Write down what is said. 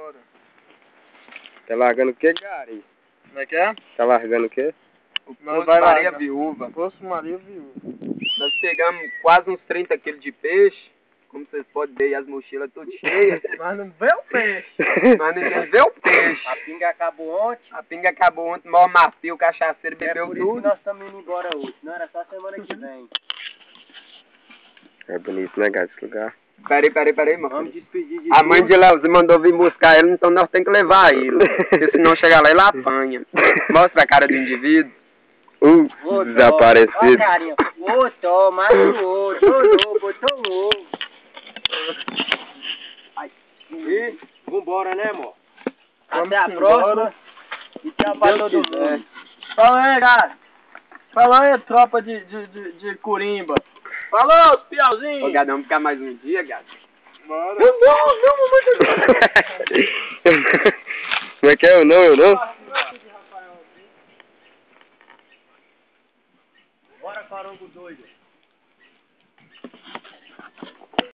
Bora. Tá largando o que, Gary? Como é que é? Tá largando o quê? O Poço Maria Viúva. Poço Maria Viúva. Nós pegamos quase uns 30 quilos de peixe. Como vocês podem ver, as mochilas todas cheias. Mas não vê o peixe. Mas ninguém vê o peixe. A pinga acabou ontem. A pinga acabou ontem, maior macio, o cachaceiro bebeu Por isso tudo. que nós estamos indo embora hoje. Não era só semana que vem. É bonito, né, Gary, esse lugar? Peraí, mano. Vamos despedir de A mãe de Leozinho mandou vir buscar ele, então nós temos que levar ele. Porque senão chegar lá ele apanha. Mostra a cara do indivíduo. Desaparecido. Ó, carinha. Botou, matou, botou um ovo. E vambora, né, amor? Até a próxima. E tchau pra todo mundo. Fala aí, cara. Fala aí, tropa de Corimba. Falou, Piauzinho. Ô, Gado, vamos ficar mais um dia, Gado? Bora. Como é que é? Eu não? Bora, carango doido.